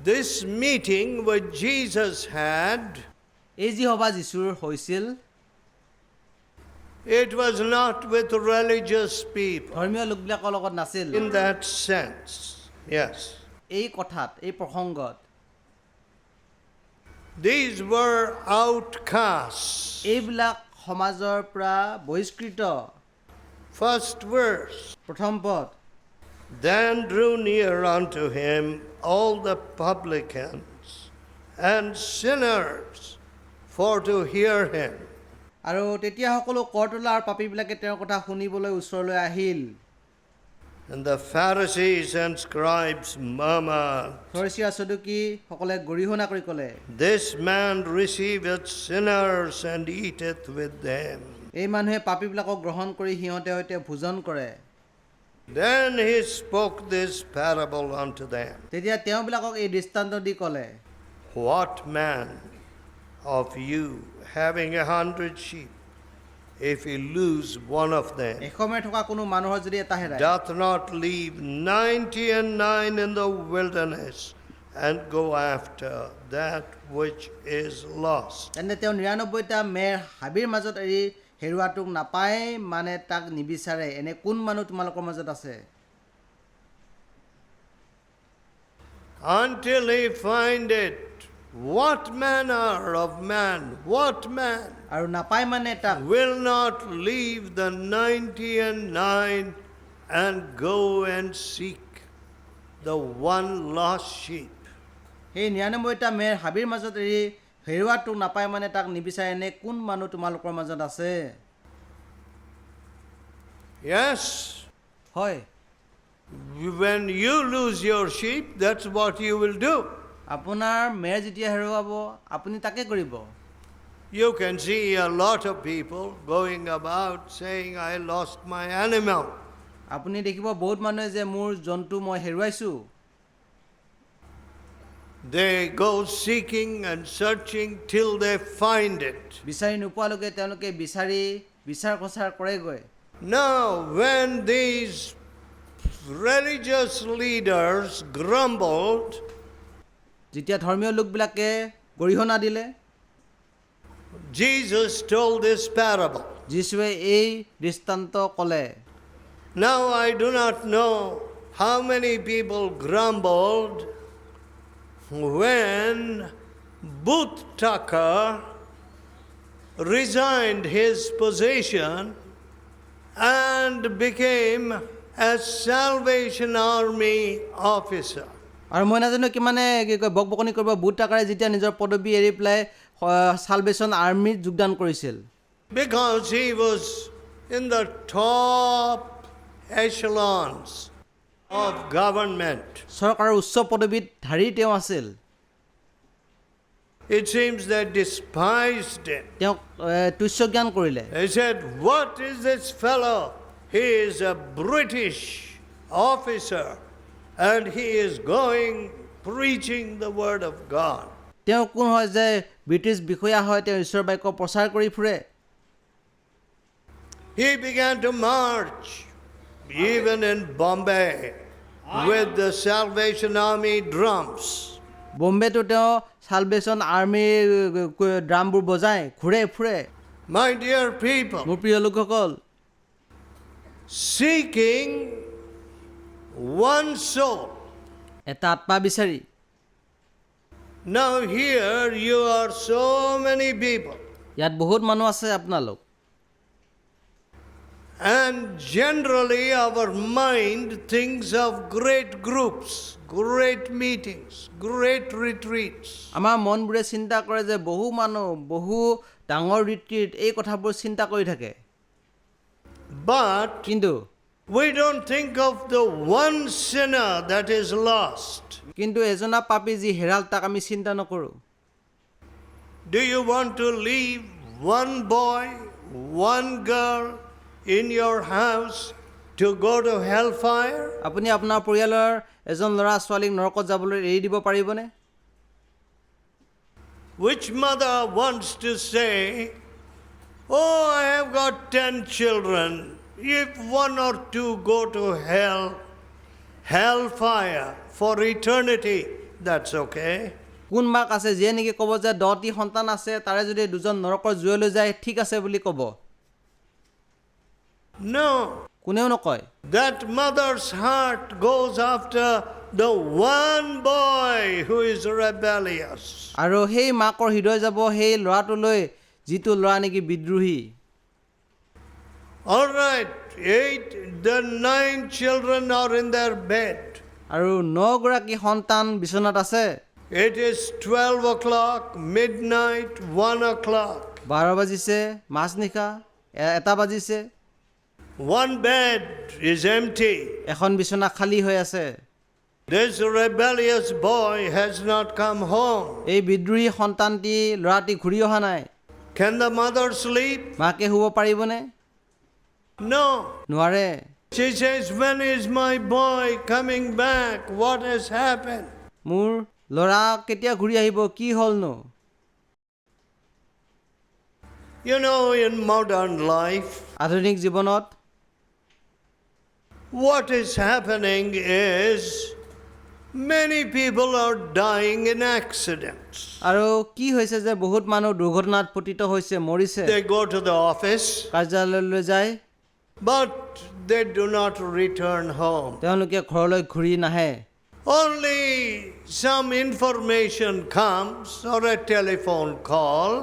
This meeting which Jesus had, এই যি সভা যীশুৰ হৈছিল it was not with religious people ধৰ্মীয় লোকবিলাকৰ লগত নাছিল in that sense. Yes. এই কথাত এই প্ৰসংগত These were outcasts. এইবিলাক সমাজৰ পৰা বহিষ্কৃত First verse. প্ৰথম পদ Then drew near unto him all the publicans and sinners for to hear him. আৰু তেতিয়া সকলো কৰতোলা আৰু পাপীবিলাকে তেওঁৰ কথা শুনিবলৈ ওচৰলৈ আহিল And the Pharisees and scribes murmured, ফৰিচী আৰু সদুকী সকলে গৰিহণা কৰি ক'লে This man receiveth sinners and eateth with them. এই মানুহে পাপীবিলাকক গ্ৰহণ কৰি সিহঁতে সৈতে ভোজন কৰে Then he spoke this parable unto them. তেতিয়া তেওঁবিলাকক এই দৃষ্টান্ত দি ক'লে What man of you, having 100 sheep, if he lose one of them, এসময় থকা কোনো মানুহৰ যদি এটা হেৰায় doth not leave 99 in the wilderness and go after that which is lost? তেন্তে তেওঁ ৯৯টা মেৰ হাবিৰ মাজত এৰি হেৰুৱাটোক নাপায় মানে তাক নিবিচাৰে এনে কোন মানুহ তোমালোকৰ মাজত আছে Until he find it. What manner of man, what man আৰু নাপায় মানে তাক will not leave the 99 and go and seek the one lost sheep? সেই ৯৯টা মেৰ হাবিৰ মাজত এৰি হেৰুৱাটোক নাপায় মানে তাক নিবিচাৰে এনে কোন মানুহ তোমালোকৰ মাজত আছে Yes, হয় when you lose your sheep, that's what you will do. আপোনাৰ মেৰ যেতিয়া হেৰুৱাব আপুনি তাকে কৰিব You can see a lot of people going about saying, I lost my animal. আপুনি দেখিব বহুত মানুহে যে মোৰ জন্তু মই হেৰুৱাইছোঁ They go seeking and searching till they find it. বিচাৰি নোপোৱালৈকে তেওঁলোকে বিচাৰ খোচাৰ কৰেগৈ Now, when these religious leaders grumbled, যেতিয়া ধৰ্মীয় লোকবিলাকে গৰিহণা দিলে Jesus told this parable. যীশুৱে এই দৃষ্টান্ত ক'লে Now, I do not know how many people grumbled when Booth Tucker resigned his position and became a Salvation Army officer. আৰু মই নাজানো কিমানে কি কয় বকবকনি কৰিব বুট টাকাৰে যেতিয়া নিজৰ পদবী এৰি পেলাই সালভেশ্যন আৰ্মিত যোগদান কৰিছিল Because he was in the top echelons of government. চৰকাৰৰ উচ্চ পদবীত ধাৰী তেওঁ আছিল It seems they despised him. তেওঁক তুচ্ছ জ্ঞান কৰিলে They said, what is this fellow? He is a British officer and he is going preaching the word of God. তেওঁ কোন হয় যে ব্ৰিটিছ বিষয়া হয় তেওঁ ঈশ্বৰ বাক্য প্ৰচাৰ কৰি ফুৰে He began to march even in Bombay with the Salvation Army drums. বম্বেতো তেওঁ সালভেশ্যন আৰ্মিৰ ড্ৰামবোৰ বজাই ঘূৰে ফুৰে My dear people, মোৰ প্ৰিয় লোকসকল seeking one soul. এটা আত্মা বিচাৰি Now here you are so many people. ইয়াত বহুত মানুহ আছে আপোনালোক And generally our mind thinks of great groups, great meetings, great retreats. আমাৰ মনবোৰে চিন্তা কৰে যে বহু মানুহ বহু ডাঙৰ ৰিট্ৰিট এই কথাবোৰ চিন্তা কৰি থাকে But কিন্তু we don't think of the one sinner that is lost. কিন্তু এজনা পাপী যি হেৰাল তাক আমি চিন্তা নকৰোঁ Do you want to leave one boy, one girl in your house to go to hellfire? আপুনি আপোনাৰ পৰিয়ালৰ এজন ল'ৰা ছোৱালীক নৰকত যাবলৈ এৰি দিব পাৰিবনে Which mother wants to say, oh, I have got 10 children. If one or two go to hellfire for eternity, that's okay. কোন মাক আছে যিয়ে নেকি ক'ব যে 10টি সন্তান আছে তাৰে যদি দুজন নৰকৰ জুইলৈ যায় ঠিক আছে বুলি ক'ব? No. কোনেও নকয়। That mother's heart goes after the one boy who is rebellious. আৰু সেই মাকৰ হৃদয় যাব সেই ল'ৰাটোলৈ যিটো ল'ৰা নেকি বিদ্ৰোহী। All right, 9 children are in their bed. আৰু 9 গৰাকী সন্তান বিচনাত আছে। It is 12 o'clock, midnight, 1 o'clock. 12 বাজিছে, মাজনিশা 1 বাজিছে। One bed is empty. এখন বিচনা খালী হৈ আছে। This rebellious boy has not come home. এই বিদ্ৰোহী সন্তানটি ল'ৰাটি ঘূৰি অহা নাই। Can the mother sleep? মাকে শুব পাৰিবনে? No. নোৱাৰে। She says, when is my boy coming back? What has happened? মোৰ ল'ৰা কেতিয়া ঘূৰি আহিব? কি হ'লনো? You know, in modern life, আধুনিক জীৱনত what is happening is many people are dying in accidents. আৰু কি হৈছে যে বহুত মানুহ দুৰ্ঘটনাত পতিত হৈছে, মৰিছে। They go to the office, কাৰ্যালয়লৈ যায়, but they do not return home. তেওঁলোকে ঘৰলৈ ঘূৰি নাহে। Only some information comes or a telephone call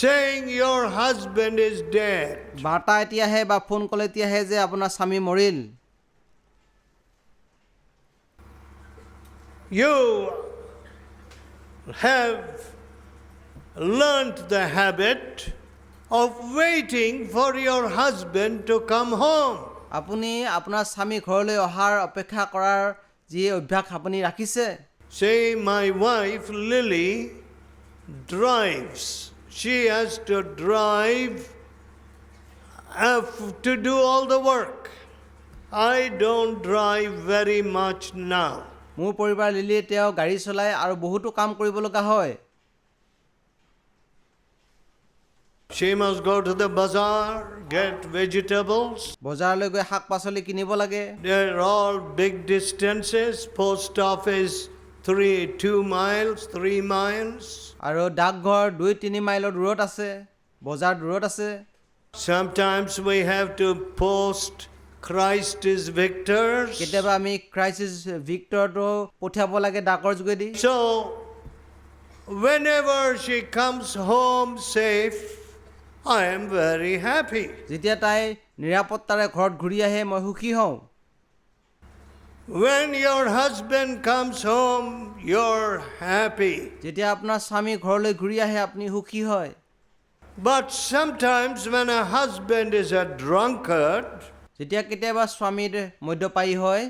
saying your husband is dead. বাৰ্তা এতিয়া আহে বা ফোন কল এতিয়া আহে যে আপোনাৰ স্বামী মৰিল। You have learnt the habit of waiting for your husband to come home. আপুনি আপোনাৰ স্বামী ঘৰলৈ অহাৰ অপেক্ষা কৰাৰ যি অভ্যাস আপুনি ৰাখিছে। Say, my wife Lily drives. She has to drive to do all the work. I don't drive very much now. মোৰ পৰিবাৰ লিলি তেওঁ গাড়ী চলায় আৰু বহুতো কাম কৰিব লগা হয়। She must go to the bazaar, get vegetables. বজাৰলৈ গৈ শাক পাচলি কিনিব লাগে। They're all big distances. Post office 2 miles, 3 miles. আৰু ডাকঘৰ 2-3 মাইলৰ দূৰত আছে, বজাৰ দূৰত আছে। Sometimes we have to post Christ is victors. কেতিয়াবা আমি ক্ৰাইষ্ট ইজ ভিক্টৰটো পঠিয়াব লাগে ডাকৰ যোগেদি। So whenever she comes home safe, I am very happy. যেতিয়া তাই নিৰাপত্তাৰে ঘৰত ঘূৰি আহে মই সুখী হওঁ। When your husband comes home, you're happy. যেতিয়া আপোনাৰ স্বামী ঘৰলৈ ঘূৰি আহে আপুনি সুখী হয়। But sometimes when a husband is a drunkard, যেতিয়া কেতিয়াবা স্বামীৰ মদ্যপায়ী হয়,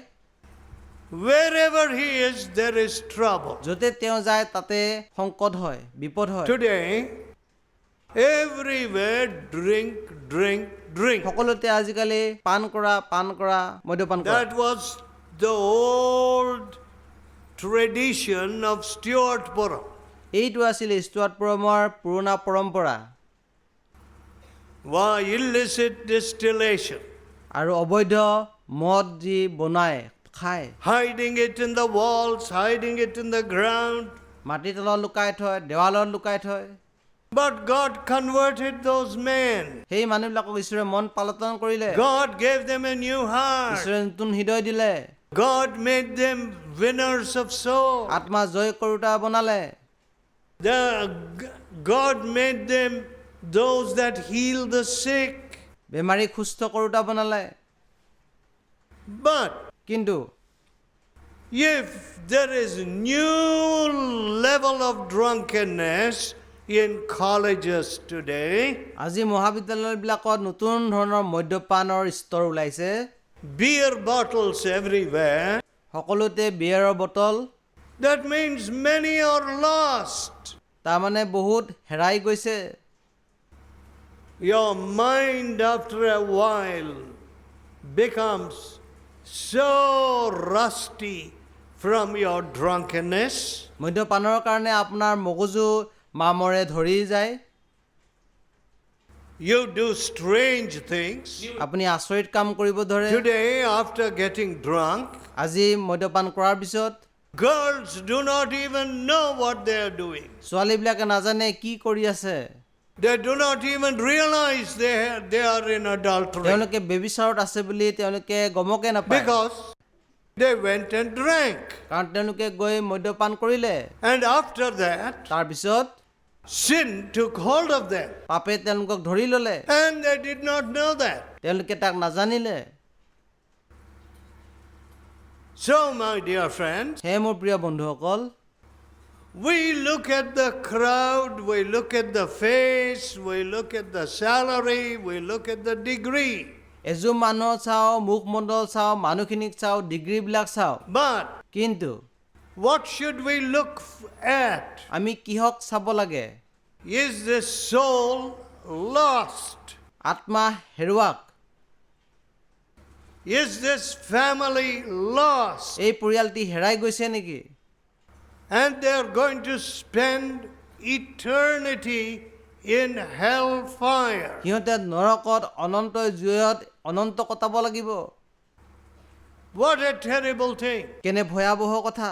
wherever he is, there is trouble. য'তে তেওঁ যায় তাতে সংকট হয়, বিপদ হয়। Today, everywhere drink. সকলোতে আজিকালি পান কৰা মদ্যপান কৰা। That was the old tradition of Stuartborough. এইটো আছিল ষ্টুৱাৰ্টপুৰমৰ পুৰণা পৰম্পৰা। Why illicit distillation? আৰু অবৈধ মদ যি বনায় খায়, Hiding it in the walls, hiding it in the ground. মাটিৰ তলত লুকাই থয়, দেৱালত লুকাই থয়। But God converted those men. সেই মানুহবিলাকক ঈশ্বৰে মন পালটন কৰিলে। God gave them a new heart. ঈশ্বৰে নতুন হৃদয় দিলে। God made them winners of souls. আত্মা জয় কৰোতা বনালে। God made them those that heal the sick. বেমাৰীক সুস্থ কৰোতা বনালে। But কিন্তু if there is new level of drunkenness in colleges today, আজি মহাবিদ্যালয়বিলাকত নতুন ধৰণৰ মদ্যপানৰ স্তৰ ওলাইছে। beer bottles everywhere, সকলোতে বিয়েৰৰ bottle. that means many are lost. তাৰমানে বহুত হেৰাই গৈছে। Your mind after a while becomes so rusty from your drunkenness. মদ্যপানৰ কাৰণে আপোনাৰ মগজু মামৰে ধৰি যায়। You do strange things. আপুনি আচৰিত কাম কৰিব ধৰে। Today, after getting drunk, আজি মদ্যপান কৰাৰ পিছত Girls do not even know what they are doing. ছোৱালীবিলাকে নাজানে কি কৰি আছে। They do not even realize they are in adultery. তেওঁলোকে বেবিচাৰত আছে বুলি তেওঁলোকে গমকে নাপায়। Because they went and drank. কাৰণ তেওঁলোকে গৈ মদ্যপান কৰিলে। And after that, তাৰপিছত sin took hold of them. পাপে তেওঁলোকক ধৰি ল'লে। And they did not know that. তেওঁলোকে তাক নাজানিলে। So, my dear friends, হে মোৰ প্ৰিয় বন্ধুসকল, we look at the crowd, we look at the face, we look at the salary, we look at the degree. এযোৰ মানুহ চাওঁ, মুখমণ্ডল চাওঁ, মানুহখিনিক চাওঁ, ডিগ্ৰীবিলাক চাওঁ। But কিন্তু what should we look at? আমি কিহক চাব লাগে? Is the soul lost? আত্মা হেৰুৱাক। Is this family lost? এই পৰিয়ালটি হেৰাই গৈছে নেকি? And they're going to spend eternity in hellfire. সিহঁতে নৰকত অনন্ত জুইত অনন্ত কটাব লাগিব। What a terrible thing. কেনে ভয়াৱহ কথা।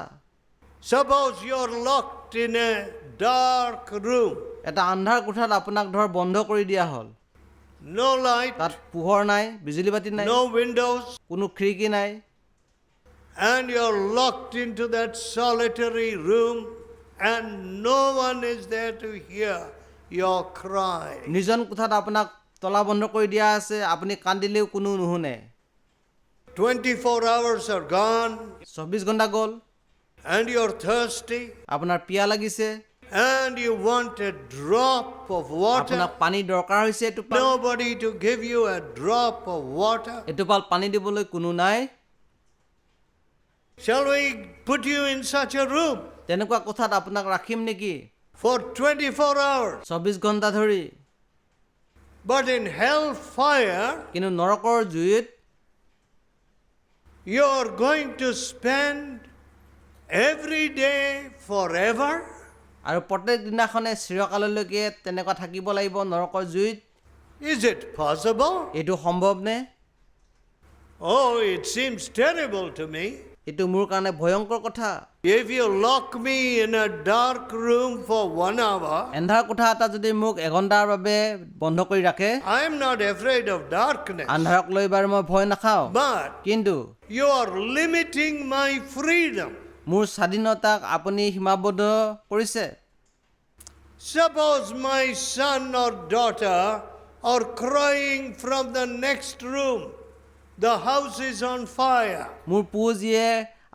Suppose you're locked in a dark room. এটা আন্ধাৰ কোঠাত আপোনাক ধৰ বন্ধ কৰি দিয়া হ'ল। No light, তাত পোহৰ নাই, বিজুলী বাতি নাই, no windows, কোনো খিৰিকী নাই। and you're locked into that solitary room and no one is there to hear your cry. নিজন কোঠাত আপোনাক তলা বন্ধ কৰি দিয়া আছে, আপুনি কান্দিলেও কোনো নুশুনে। 24 hours are gone 24 ঘণ্টা গ'ল, and you're thirsty আপোনাৰ পিয়া লাগিছে, and you want a drop of water. আপোনাক পানী দৰকাৰ হৈছে, এটোপাল Nobody to give you a drop of water. এটোপাল পানী দিবলৈ কোনো নাই। Shall we put you in such a room তেনেকুৱা কোঠাত আপোনাক ৰাখিম নেকি for 24 hours? 24 ঘণ্টা ধৰি? But in hell fire, কিন্তু নৰকৰ জুইত you're going to spend every day forever. আৰু প্ৰত্যেক দিনাখনে চিৰকাললৈকে তেনেকুৱা থাকিব লাগিব নৰকৰ জুইত। Is it possible? এইটো সম্ভৱ নে? Oh, it seems terrible to me. এইটো মোৰ কাৰণে ভয়ংকৰ কথা। If you lock me in a dark room for 1 hour, এন্ধাৰ কোঠা এটা যদি মোক এঘণ্টাৰ বাবে বন্ধ কৰি ৰাখে, I am not afraid of darkness. আন্ধাৰক লৈ বাৰু মই ভয় নাখাওঁ, But কিন্তু you are limiting my freedom. মোৰ স্বাধীনতাক আপুনি সীমাবদ্ধ কৰিছে। Suppose my son or daughter are crying from the next room. The house is on fire. মোৰ পুঁজিয়ে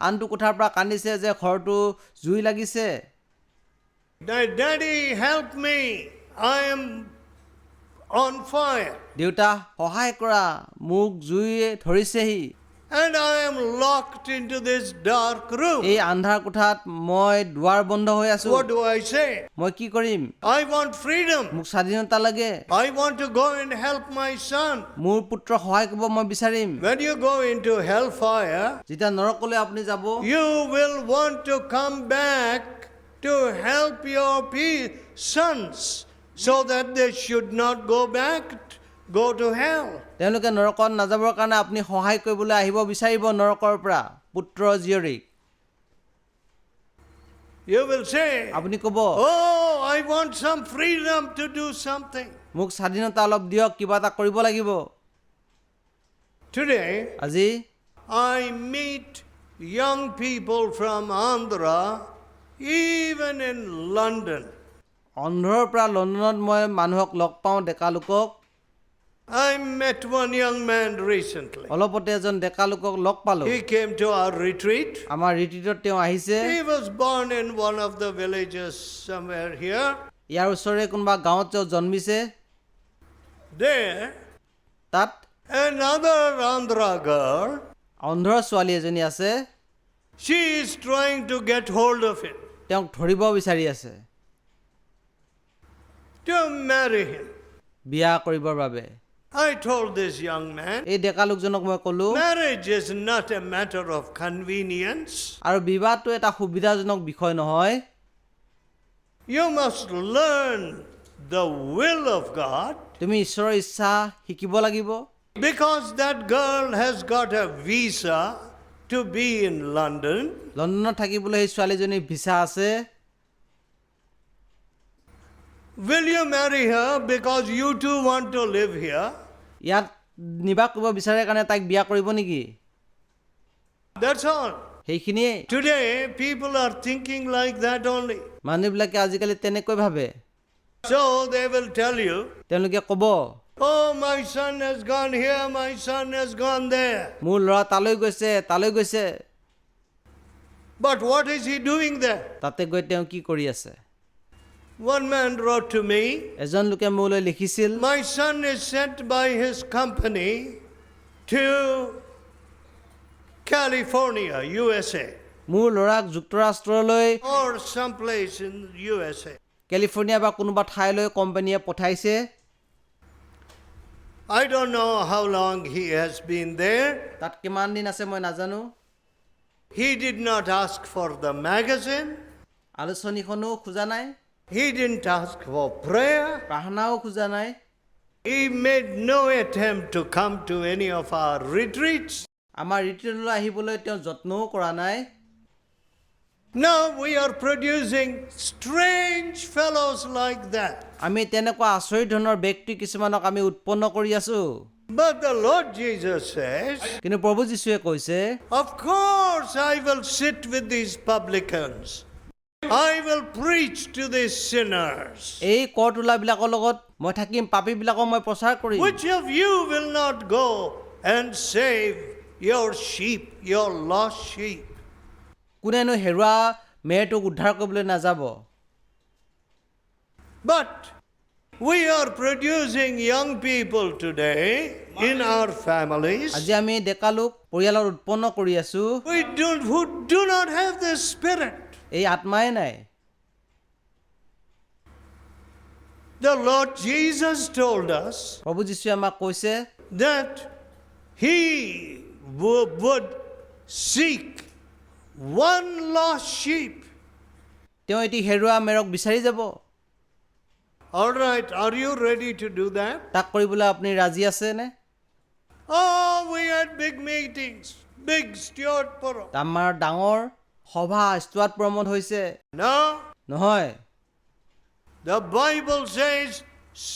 আনটো কোঠাৰ পৰা কান্দিছে যে ঘৰটো জুই লাগিছে। Daddy, help me. I am on fire. দেউতা সহায় কৰা, মোক জুইয়ে ধৰিছেহি। And I am locked into this dark room. এই আন্ধাৰ কোঠাত মই দুৱাৰ বন্ধ হৈ আছো। What do I say? মই কি কৰিম? I want freedom. মোক স্বাধীনতা লাগে। I want to go and help my son. মোৰ পুত্ৰ সহায় কৰিব মই বিচাৰিম। When you go into hellfire, যেতিয়া নৰকলৈ আপুনি যাব, you will want to come back to help your sons so that they should not go to hell. তেওঁলোকে নৰকত নাযাবৰ কাৰণে আপুনি সহায় কৰিবলৈ আহিব বিচাৰিব নৰকৰ পৰা পুত্ৰ জীয়ৰীক। You will say, আপুনি ক'ব, oh, I want some freedom to do something. মোক স্বাধীনতা অলপ দিয়ক, কিবা এটা কৰিব লাগিব। Today, আজি I meet young people from Andhra, even in London. অন্ধ্ৰৰ পৰা লণ্ডনত মই মানুহক লগ পাওঁ, ডেকা লোকক। I met one young man recently. অলপতে এজন ডেকা লোকক লগ পালোঁ। He came to our retreat. আমাৰ ৰিট্ৰিটত তেওঁ আহিছে। He was born in one of the villages somewhere here. ইয়াৰ ওচৰৰে কোনোবা গাঁৱত তেওঁ জন্মিছে। There, তাত another Andhra girl, অন্ধ্ৰৰ ছোৱালী এজনী আছে। she is trying to get hold of him, তেওঁক ধৰিব বিচাৰি আছে, to marry him. বিয়া কৰিবৰ বাবে। I told this young man, এই ডেকা লোকজনক মই ক'লোঁ, marriage is not a matter of convenience. আৰু বিবাহটো এটা সুবিধাজনক বিষয় নহয়। You must learn the will of God. তুমি ঈশ্বৰৰ ইচ্ছা শিকিব লাগিব। Because that girl has got a visa to be in London. লণ্ডনত থাকিবলৈ সেই ছোৱালীজনীৰ ভিছা আছে। Will you marry her because you too want to live here? ইয়াত নিবাস কৰিব বিচাৰে কাৰণে তাইক বিয়া কৰিব নেকি? That's all. সেইখিনিয়ে। Today, people are thinking like that only. মানুহবিলাকে আজিকালি তেনেকৈ ভাবে। So they will tell you, তেওঁলোকে ক'ব, oh, my son has gone here, my son has gone there. মোৰ ল'ৰা তালৈ গৈছে, তালৈ গৈছে। But what is he doing there? তাতে গৈ তেওঁ কি কৰি আছে? One man wrote to me, এজন লোকে মোলৈ লিখিছিল, my son is sent by his company to California, USA, মোৰ ল'ৰাক যুক্তৰাষ্ট্ৰলৈ or someplace in USA. California বা কোনোবা ঠাইলৈ কোম্পানীয়ে পঠাইছে। I don't know how long he has been there. তাত কিমান দিন আছে মই নাজানো। He did not ask for the magazine. আলোচনীখনো খোজা নাই, He didn't ask for prayer. প্ৰাৰ্থনাও খোজা নাই। He made no attempt to come to any of our retreats. আমাৰ ৰিট্ৰিটলৈ আহিবলৈ তেওঁ যত্নও কৰা নাই। Now we are producing strange fellows like that. আমি তেনেকুৱা আচৰিত ধৰণৰ ব্যক্তি কিছুমানক আমি উৎপন্ন কৰি আছো। But the Lord Jesus says, কিন্তু প্ৰভু যীশুৱে কৈছে, of course I will sit with these publicans. I will preach to these sinners. এই কৰ তোলাবিলাকৰ লগত মই থাকিম, পাপীবিলাকক মই প্ৰচাৰ কৰিম। Which of you will not go and save your sheep, your lost sheep? কোনেনো হেৰুৱা মেৰটোক উদ্ধাৰ কৰিবলৈ নাযাব? But we are producing young people today in our families আজি আমি ডেকা লোক পৰিয়ালত উৎপন্ন কৰি আছো, who do not have the spirit. এই আত্মাই নাই। The Lord Jesus told us প্ৰভু যীশুৱে আমাক কৈছে that he would seek one lost sheep. তেওঁ এটি হেৰুৱা মেৰক বিচাৰি যাব। All right, are you ready to do that? তাক কৰিবলৈ আপুনি ৰাজি আছেনে? Oh, we had big meetings, big steward forum. আমাৰ ডাঙৰ সভা ষ্টুৱাৰ্ট প্ৰমোদ হৈছে। No, নহয়, the Bible says,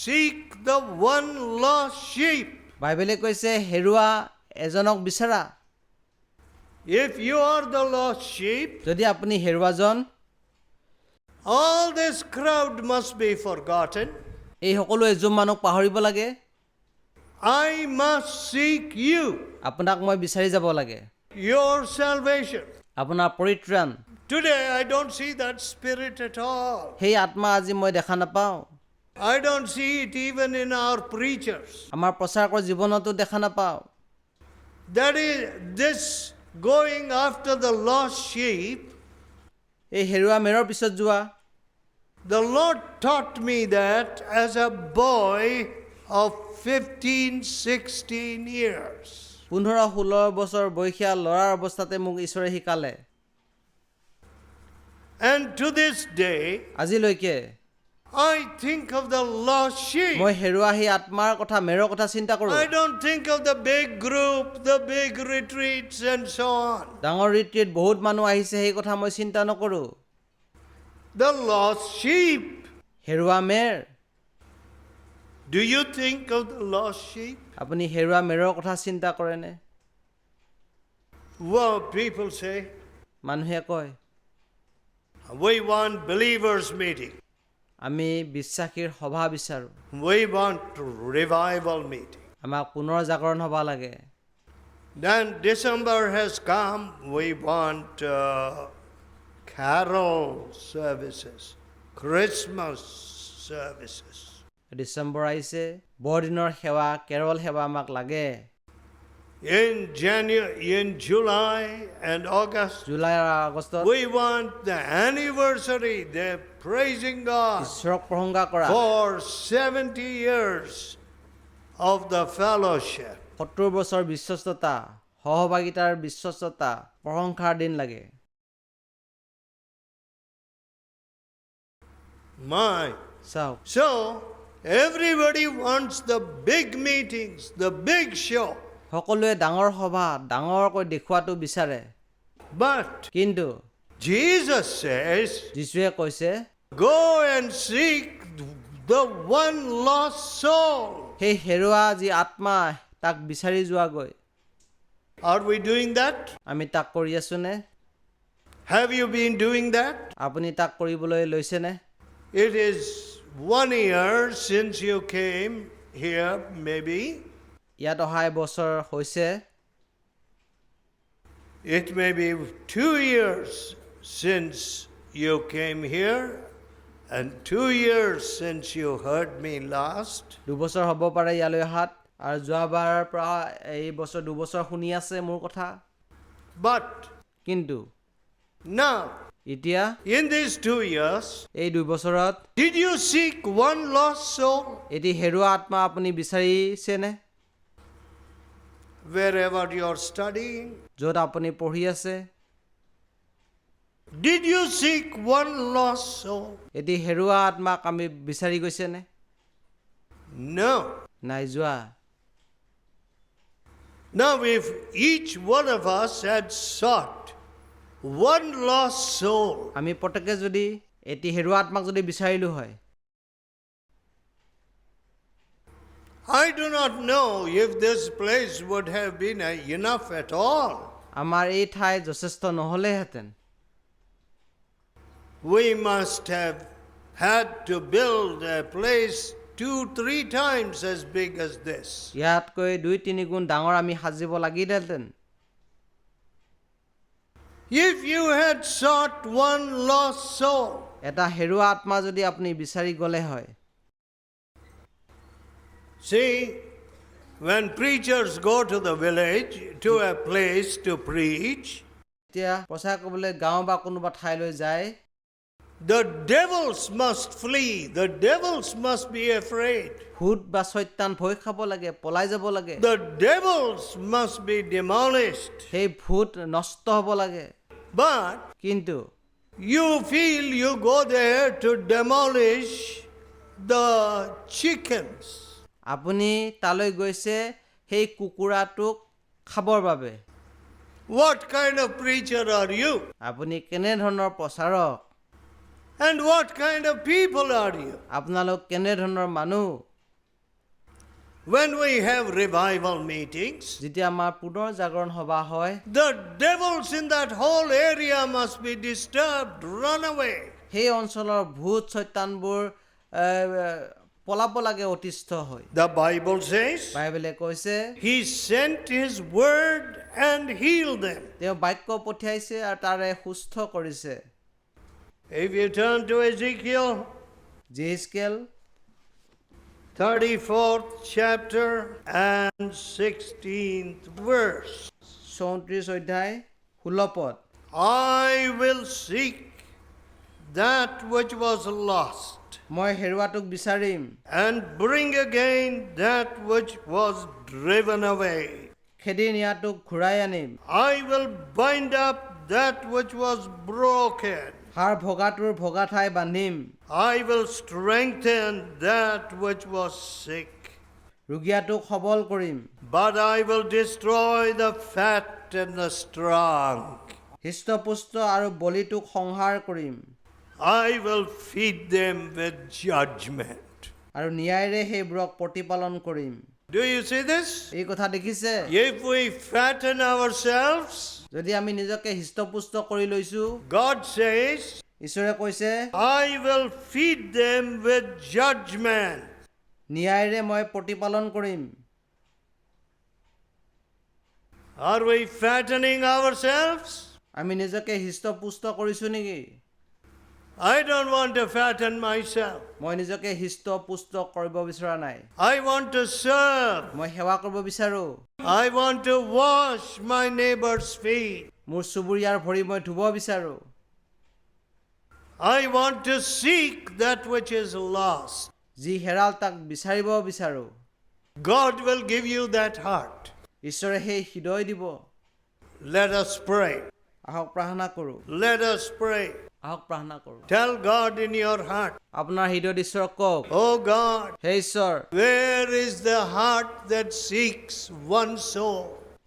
seek the one lost sheep. বাইবেলে কৈছে হেৰুৱা এজনক বিচাৰা। If you are the lost sheep, যদি আপুনি হেৰুৱাজন, all this crowd must be forgotten. এই সকলো এজন মানুহক পাহৰিব লাগে। I must seek you, আপোনাক মই বিচাৰি যাব লাগে, your salvation. আপোনাৰ পৰিত্ৰাণ। Today, I don't see that spirit at all. সেই আত্মা আজি মই দেখা নাপাওঁ। I don't see it even in our preachers. আমাৰ প্ৰচাৰকৰ জীৱনতো দেখা নাপাওঁ। That is, this going after the lost sheep, এই হেৰুৱা মেৰৰ পিছত যোৱা। the Lord taught me that as a boy of 15, 16 years. 15-16 বছৰ বয়সীয়া ল'ৰাৰ অৱস্থাতে মোক ঈশ্বৰে শিকালে। And to this day, আজিলৈকে I think of the lost sheep. মই হেৰুৱা সেই আত্মাৰ কথা, মেৰৰ কথা চিন্তা কৰোঁ। I don't think of the big group, the big retreats and so on. ডাঙৰ ৰিট্ৰিট বহুত মানুহ আহিছে, সেই কথা মই চিন্তা নকৰোঁ। The lost sheep. হেৰুৱা মেৰ। Do you think of the lost sheep? আপুনি হেৰুৱা মেৰৰ কথা চিন্তা কৰেনে? Well, people say, মানুহে কয় we want believers meeting. আমি বিশ্বাসীৰ সভা বিচাৰোঁ, We want revival meeting. আমাক পুনৰ জাগৰণ হ'ব লাগে। Then December has come, we want carol services, Christmas services. December আহিছে, বৰদিনৰ সেৱা, কেৰল সেৱা আমাক লাগে। In July and August, July আৰু আগষ্টত we want the anniversary, the praising God ঈশ্বৰক প্ৰশংসা কৰা, for 70 years of the fellowship. 70 বছৰ বিশ্বস্ততা, সহভাগিতাৰ বিশ্বস্ততা, প্ৰশংসাৰ দিন লাগে। My. চাওক, So, everybody wants the big meetings, the big show. সকলোৱে ডাঙৰ সভা ডাঙৰকৈ দেখুৱাটো বিচাৰে But কিন্তু Jesus says, যীশুৱে কৈছে go and seek the one lost soul. সেই হেৰুৱা যি আত্মা তাক বিচাৰি যোৱাগৈ Are we doing that? আমি তাক কৰি আছোনে Have you been doing that? আপুনি তাক কৰিবলৈ লৈছেনে It is 1 year since you came here, maybe. ইয়াত অহা বছৰ হৈছে It may be 2 years since you came here, and 2 years since you heard me last. দুবছৰ হ'ব পাৰে ইয়ালৈ অহাত আৰু যোৱাবাৰৰ পৰা এই বছৰ দুবছৰ শুনি আছে মোৰ কথা But কিন্তু now, এতিয়া in these 2 years, এই 2 বছৰত did you seek one lost soul? এটি হেৰুৱা আত্মা আপুনি বিচাৰিছেনে Wherever you are studying, য'ত আপুনি পঢ়ি আছে did you seek one lost soul? এটি হেৰুৱা আত্মাক আমি বিচাৰি গৈছেনে No. নাই যোৱা Now, if each one of us had sought one lost soul, আমি প্ৰত্যেকে যদি এটি হেৰুৱা আত্মাক যদি বিচাৰিলো হয় I do not know if this place would have been enough at all. আমাৰ এই ঠাই যথেষ্ট নহ'লেহেঁতেন We must have had to build a place 2-3 times as big as this. ইয়াতকৈ 2-3 গুণ ডাঙৰ আমি সাজিব লাগিলহেঁতেন If you had sought one lost soul, এটা হেৰুৱা আত্মা যদি আপুনি বিচাৰি গ'লে হয় see, when preachers go to the village, to a place to preach, এতিয়া প্ৰচাৰ কৰিবলৈ গাঁও বা কোনোবা ঠাইলৈ যায় the devils must flee. The devils must be afraid. ভূত বা শয়তান ভয় খাব লাগে পলাই যাব লাগে The devils must be demolished. সেই ভূত নষ্ট হ'ব লাগে But কিন্তু you feel you go there to demolish the chickens. আপুনি তালৈ গৈছে সেই কুকুৰাটোক খাবৰ বাবে What kind of preacher are you? আপুনি কেনে ধৰণৰ প্ৰচাৰক And what kind of people are you? আপোনালোক কেনে ধৰণৰ মানুহ When we have revival meetings, যেতিয়া আমাৰ পুনৰ জাগৰণ সভা হয় the devils in that whole area must be disturbed, run away. সেই অঞ্চলৰ ভূত শয়তানবোৰ পলাব লাগে অতিষ্ঠ হৈ The Bible says, বাইবেলে কৈছে He sent His word and healed them. তেওঁ বাক্য পঠিয়াইছে আৰু তাৰে সুস্থ কৰিছে If you turn to Ezekiel, জেহিস্কেল 34th chapter and 16th verse. 34 অধ্যায় 16 পদ I will seek that which was lost, মই হেৰুৱাটোক বিচাৰিম and bring again that which was driven away. খেদি নিয়াটোক ঘূৰাই আনিম I will bind up that which was broken. হাড় ভগাটোৰ ভগা ঠাই বান্ধিম I will strengthen that which was sick. ৰোগীয়াটোক সবল কৰিম But I will destroy the fat and the strong. হৃষ্টপুষ্ট আৰু বলিটোক সংহাৰ কৰিম I will feed them with judgment. আৰু ন্যায়েৰে সেইবোৰক প্ৰতিপালন কৰিম Do you see this? এই কথা দেখিছে If we fatten ourselves, যদি আমি নিজকে হৃষ্টপুষ্ট কৰি লৈছো God says, ঈশ্বৰে কৈছে I will feed them with judgment. ন্যায়েৰে মই প্ৰতিপালন কৰিম Are we fattening ourselves? আমি নিজকে হৃষ্টপুষ্ট কৰিছো নেকি I don't want to fatten myself. মই নিজকে হৃষ্টপুষ্ট কৰিব বিচৰা নাই I want to serve. মই সেৱা কৰিব বিচাৰো I want to wash my neighbor's feet. মোৰ চুবুৰীয়াৰ ভৰি মই ধুব বিচাৰো I want to seek that which is lost. যি হেৰাল তাক বিচাৰিব বিচাৰো God will give you that heart. ঈশ্বৰে সেই হৃদয় দিব Let us pray. আহক প্ৰাৰ্থনা কৰো Let us pray. আহক প্ৰাৰ্থনা কৰোঁ। Tell God in your heart, আপোনাৰ হৃদয়ত ঈশ্বৰক কওক, oh God, হে ঈশ্বৰ, where is the heart that seeks one soul?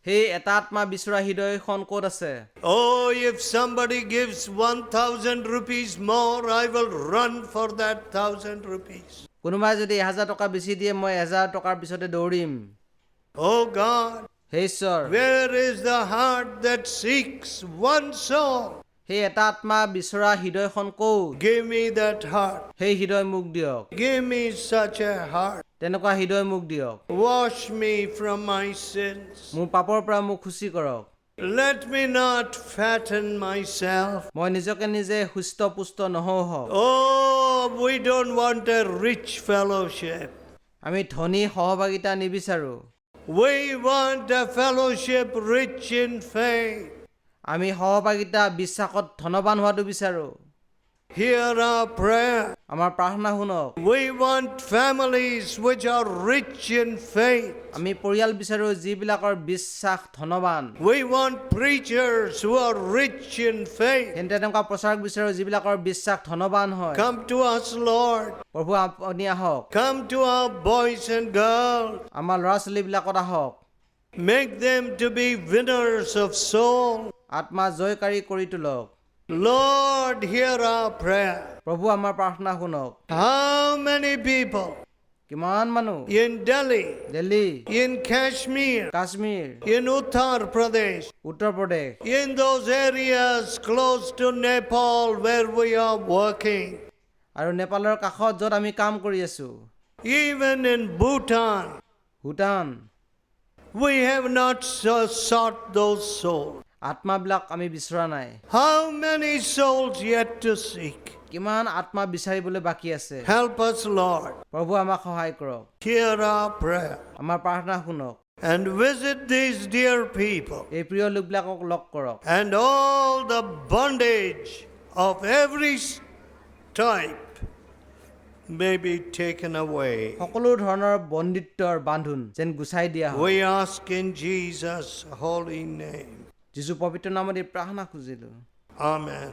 সেই এটা আত্মা বিচৰা হৃদয়খন ক'ত আছে? Oh, if somebody gives 1,000 rupees more, I will run for that 1,000 rupees. কোনোবাই যদি 1000 টকা বেছি দিয়ে, মই 1000 টকাৰ পিছতে দৌৰিম। Oh God, হে ঈশ্বৰ, where is the heart that seeks one soul? সেই এটা আত্মা বিচৰা হৃদয়খন ক'ত? Give me that heart. সেই হৃদয় মোক দিয়ক, Give me such a heart. তেনেকুৱা হৃদয় মোক দিয়ক। Wash me from my sins. মোৰ পাপৰ পৰা মোক শুচি কৰক। Let me not fatten myself. মই নিজকে নিজে সুস্থ পুষ্ট নহওঁ। Oh, we don't want a rich fellowship. আমি ধনী সহভাগিতা নিবিচাৰোঁ। We want a fellowship rich in faith. আমি সহভাগিতা বিশ্বাসত ধনৱান হোৱাটো বিচাৰোঁ। Hear our prayer. আমাৰ প্ৰাৰ্থনা শুনক। We want families which are rich in faith. আমি পৰিয়াল বিচাৰোঁ যিবিলাকৰ বিশ্বাস ধনৱান। We want preachers who are rich in faith. তেনেকুৱা প্ৰচাৰক বিচাৰোঁ যিবিলাকৰ বিশ্বাস ধনৱান হয়। Come to us, Lord. প্ৰভু আপুনি আহক। Come to our boys and girls. আমাৰ ল'ৰা ছোৱালীবিলাকত আহক। Make them to be winners of soul. আত্মা জয়কাৰী কৰি তোলক। Lord, hear our prayer. প্ৰভু আমাৰ প্ৰাৰ্থনা শুনক। How many people কিমান মানুহ in Delhi, Delhi, in Kashmir, Kashmir, in Uttar Pradesh, Uttar Pradesh, in those areas close to Nepal where we are working, আৰু নেপালৰ কাষত য'ত আমি কাম কৰি আছোঁ, even in Bhutan, Bhutan, we have not sought those souls. আত্মাবিলাক আমি বিচৰা নাই। How many souls yet to seek? কিমান আত্মা বিচাৰিবলৈ বাকী আছে? Help us, Lord. প্ৰভু আমাক সহায় কৰক। Hear our prayer. আমাৰ প্ৰাৰ্থনা শুনক। And visit these dear people. এই প্ৰিয় লোকবিলাকক লগ কৰক। And all the bondage of every type may be taken away. সকলো ধৰণৰ বন্দিত্বৰ বান্ধোন যেন গুচাই দিয়া হয়। We ask in Jesus' holy name. যীশু পবিত্ৰ নামত এই প্ৰাৰ্থনা খুজিলোঁ। Amen.